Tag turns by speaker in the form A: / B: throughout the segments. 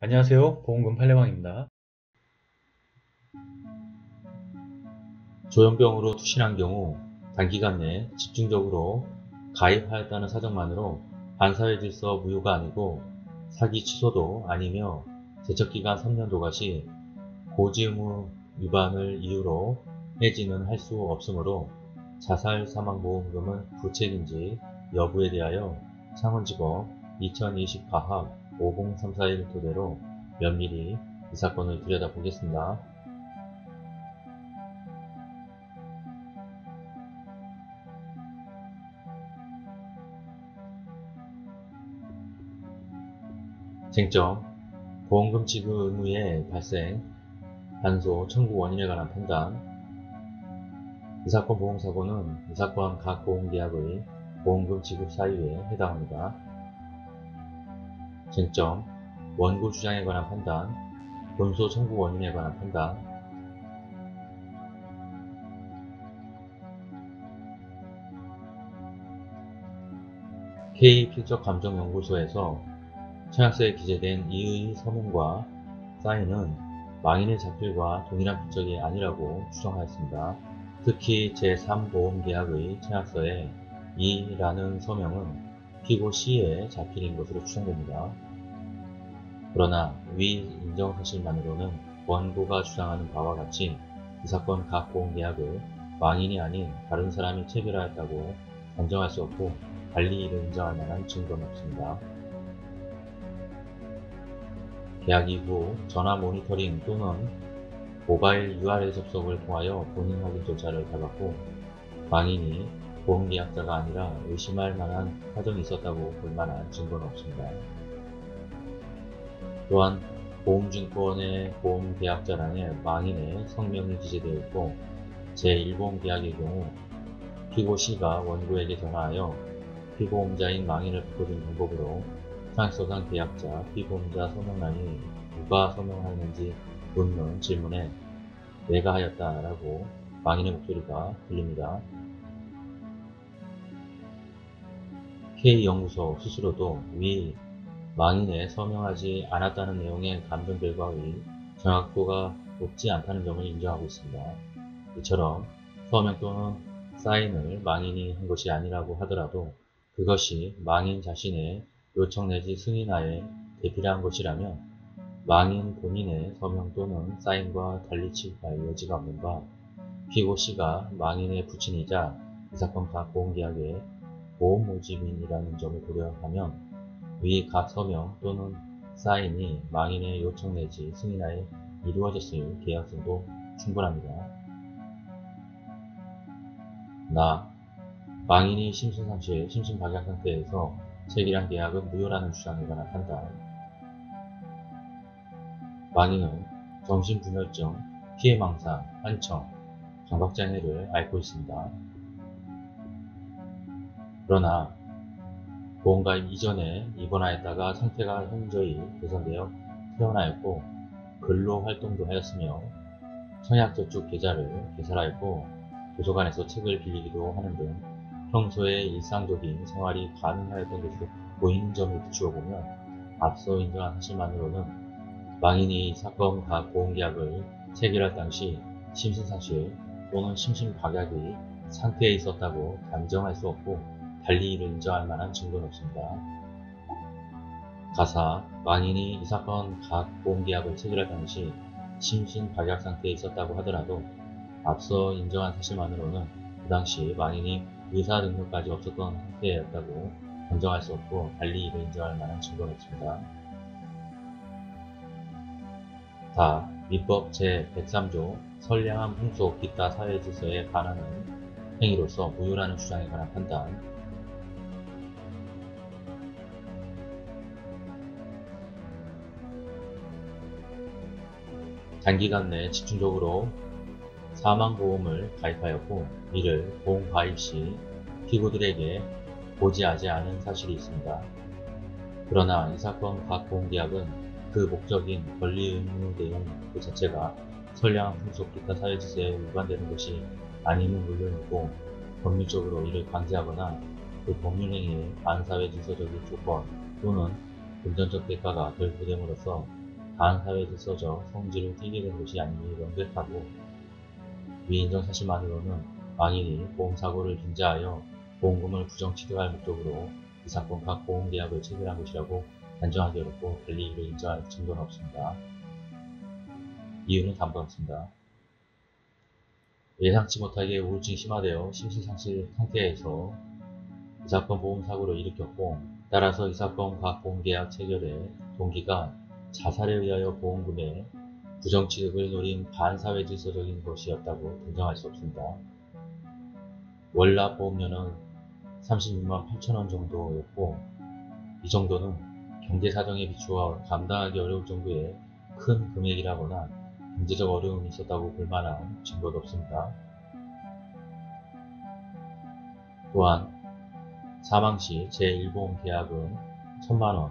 A: 안녕하세요. 보험금 팔례방입니다.
B: 조현병으로 투신한 경우 단기간 내에 집중적으로 가입하였다는 사정만으로 반사회 질서 무효가 아니고 사기 취소도 아니며 제척기간 3년 도과시 고지 의무 위반을 이유로 해지는 할 수 없으므로 자살 사망보험금은 부책인지 여부에 대하여 창원지법 2020 가합 50341 토대로 면밀히 이 사건을 들여다보겠습니다. 쟁점, 보험금 지급 의무의 발생, 단소, 청구 원인에 관한 판단. 이 사건 보험사고는 이 사건 각 보험계약의 보험금 지급 사유에 해당합니다. 쟁점, 원고 주장에 관한 판단, 본소 청구 원인에 관한 판단. K필적감정연구소에서 청약서에 기재된 이의 서명과 사인은 망인의 자필과 동일한 필적이 아니라고 추정하였습니다. 특히 제3보험계약의 청약서에 이라는 서명은 피고 C의 자필인 것으로 추정됩니다. 그러나 위 인정사실만으로는 원고가 주장하는 바와 같이 이 사건 각 보험계약을 망인이 아닌 다른 사람이 체결하였다고 단정할 수 없고 달리 이를 인정할 만한 증거는 없습니다. 계약 이후 전화 모니터링 또는 모바일 URL 접속을 통하여 본인 확인 절차를 밟았고 망인이 보험계약자가 아니라 의심할 만한 사정이 있었다고 볼 만한 증거는 없습니다. 또한 보험증권의 보험계약자란에 망인의 성명이 기재되어 있고 제1보험계약의 경우 피고 C가 원고에게 전화하여 피보험자인 망인을 바꿔준 방법으로 청약서상 계약자, 피보험자 서명란이 누가 서명하였는지 묻는 질문에 내가 하였다 라고 망인의 목소리가 들립니다. K연구소 스스로도 위 망인에 서명하지 않았다는 내용의 감정 결과의 정확도가 높지 않다는 점을 인정하고 있습니다. 이처럼 서명 또는 사인을 망인이 한 것이 아니라고 하더라도 그것이 망인 자신의 요청 내지 승인하에 대필한 것이라면 망인 본인의 서명 또는 사인과 달리 취급할 여지가 없는 바 피고 C가 망인의 부친이자 이 사건 각 보험계약의 보험모집인이라는 점을 고려하면 위 각 서명 또는 사인이 망인의 요청 내지 승인하에 이루어졌을 계약성도 충분합니다. 망인이 심신상실, 심신박약 상태에서 체결한 계약은 무효라는 주장에 관한 판단. 망인은 정신분열증, 피해망상, 환청, 강박장애를 앓고 있습니다. 그러나 보험가입 이전에 입원하였다가 상태가 현저히 개선되어 퇴원하였고 근로활동도 하였으며 청약저축 계좌를 개설하였고 도서관에서 책을 빌리기도 하는 등 평소에 일상적인 생활이 가능하였던 것으로 보이는 점을 비추어 보면 앞서 인정한 사실만으로는 망인이 이 사건 각 보험계약을 체결할 당시 심신상실 또는 심신박약의 상태에 있었다고 단정할 수 없고 달리 이를 인정할 만한 증거는 없습니다. 가사, 망인이 이 사건 각 보험계약을 체결할 당시 심신박약 상태에 있었다고 하더라도 앞서 인정한 사실만으로는 그 당시 망인이 의사 능력까지 없었던 상태였다고 단정할 수 없고 달리 이를 인정할 만한 증거는 없습니다. 다 민법 제103조 선량한 풍속 기타 사회질서에 반하는 행위로서 무효라는 주장에 관한 판단. 단기간 내 집중적으로 사망보험을 가입하였고 이를 보험 가입 시 피고들에게 고지하지 않은 사실이 있습니다. 그러나 이 사건 각 보험계약은 그 목적인 권리 의무 내용 그 자체가 선량한 풍속 기타 사회질서에 위반되는 것이 아님은 물론이고 법률적으로 이를 강제하거나 그 법률행위의 반사회 질서적인 조건 또는 금전적 대가가 덜 부됨으로써 반사회 질서적 성질을 띠게 된 것이 아님이 명백하고, 위 인정 사실만으로는 망인이 보험사고를 빙자하여 보험금을 부정 취득할 목적으로 이 사건 각 보험계약을 체결한 것이라고 단정하기 어렵고 달리 이를 인정할 증거는 없습니다. 이유는 다음과 같습니다. 예상치 못하게 우울증이 심화되어 심실상실 상태에서 이 사건 보험사고를 일으켰고, 따라서 이 사건 각 보험계약 체결의 동기가 자살에 의하여 보험금의 부정취득을 노린 반사회 질서적인 것이었다고 단정할 수 없습니다. 월납 보험료는 36만 8천원 정도였고, 이 정도는 경제사정에 비추어 감당하기 어려울 정도의 큰 금액이라거나 경제적 어려움이 있었다고 볼 만한 증거도 없습니다. 또한 사망시 제1보험 계약은 1000만원,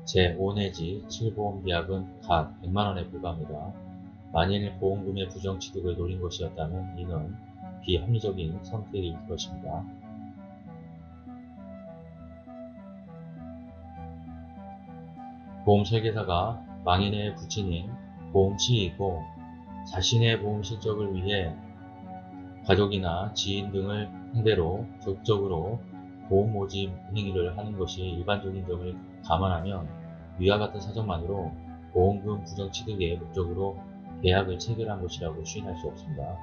B: 제5 내지 7보험 계약은 각 100만원에 불과합니다. 만일 보험금의 부정취득을 노린 것이었다면 이는 비합리적인 선택일 것입니다. 보험 설계사가 망인의 부친인 보험치이고 자신의 보험 실적을 위해 가족이나 지인 등을 상대로 적극적으로 보험 모집 행위를 하는 것이 일반적인 점을 감안하면 위와 같은 사정만으로 보험금 부정 취득의 목적으로 계약을 체결한 것이라고 추인할 수 없습니다.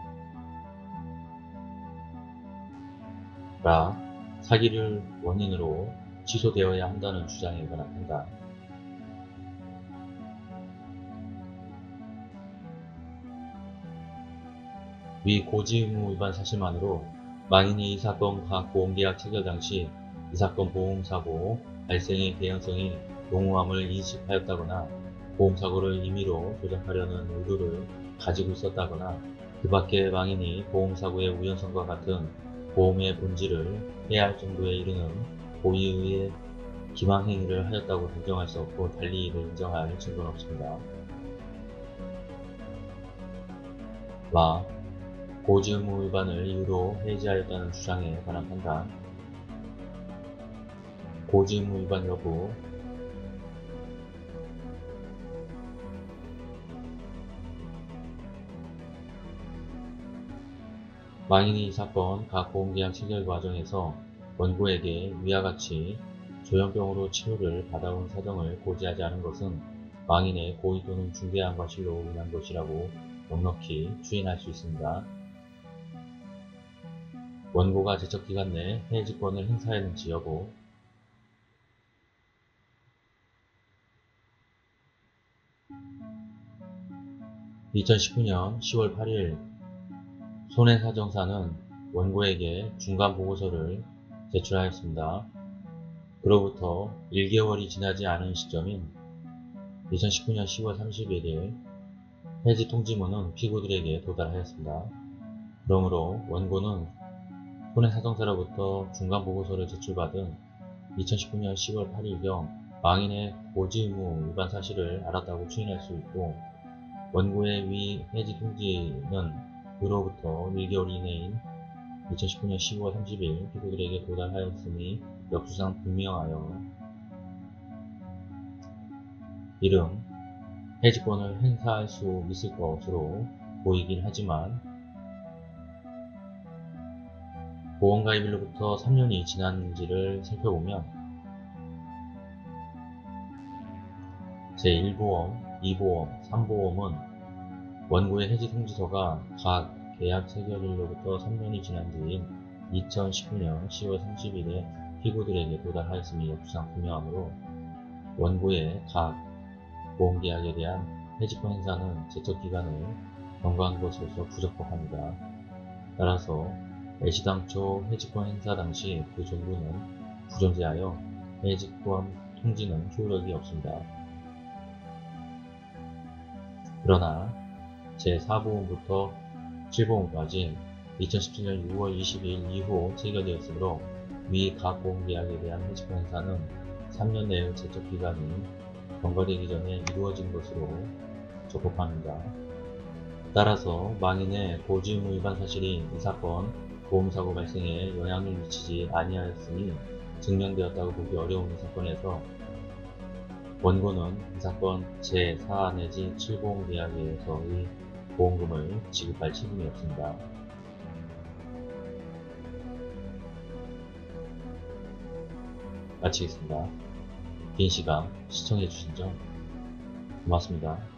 B: 라, 사기를 원인으로 취소되어야 한다는 주장에 관한 판단. 위 고지 의무 위반 사실만으로 망인이 이 사건 각 보험계약 체결 당시 이 사건 보험사고 발생의 개연성이 농후함을 인식하였다거나 보험사고를 임의로 조작하려는 의도를 가지고 있었다거나 그 밖에 망인이 보험사고의 우연성과 같은 보험의 본질을 해할 정도에 이르는 고의의 기망행위를 하였다고 단정할 수 없고 달리 이를 인정할 증거는 없습니다. 라, 고지 의무 위반을 이유로 해지하였다는 주장에 관한 판단. 고지 의무 위반 여부. 망인이 이 사건 각 보험계약 체결 과정에서 원고에게 위와 같이 조현병으로 치료를 받아온 사정을 고지하지 않은 것은 망인의 고의 또는 중대한 과실로 인한 것이라고 넉넉히 추인할 수 있습니다. 원고가 제척기간 내 해지권을 행사했는지 여부. (2019년 10월 8일) 손해사정사는 원고에게 중간보고서를 제출하였습니다. 그로부터 1개월이 지나지 않은 시점인 2019년 10월 31일 해지 통지문은 피고들에게 도달하였습니다. 그러므로 원고는 손해사정사로부터 중간보고서를 제출받은 2019년 10월 8일경 망인의 고지 의무 위반 사실을 알았다고 추인할 수 있고, 원고의 위 해지 통지는 그로부터 1개월 이내인 2019년 10월 30일 피고들에게 도달하였으니 역수상 분명하여 이름 해지권을 행사할 수 있을 것으로 보이긴 하지만 보험가입일로부터 3년이 지난지를 살펴보면 제1보험, 2보험, 3보험은 원고의 해지 통지서가 각 계약 체결일로부터 3년이 지난 뒤인 2019년 10월 30일에 피고들에게 도달하였음이 역수상 분명하므로 원고의 각 보험계약에 대한 해지권 행사는 제척기간을 경과한 것으로서 부적법합니다. 따라서 애시당초 해지권 행사 당시 그 정보는 부존재하여 해지권 통지는 효력이 없습니다. 그러나 제4보험부터 7보험까지 2017년 6월 20일 이후 체결되었으므로 위 각 보험계약에 대한 해지권 행사는 3년 내의 제척기간이 경과되기 전에 이루어진 것으로 적법합니다. 따라서 망인의 고지 의무 위반 사실이 이 사건 보험사고 발생에 영향을 미치지 아니하였으니 증명되었다고 보기 어려운 이 사건에서 원고는 이 사건 제4 내지 70 계약에 의해서의 보험금을 지급할 책임이 없습니다. 마치겠습니다. 긴 시간 시청해주신 점 고맙습니다.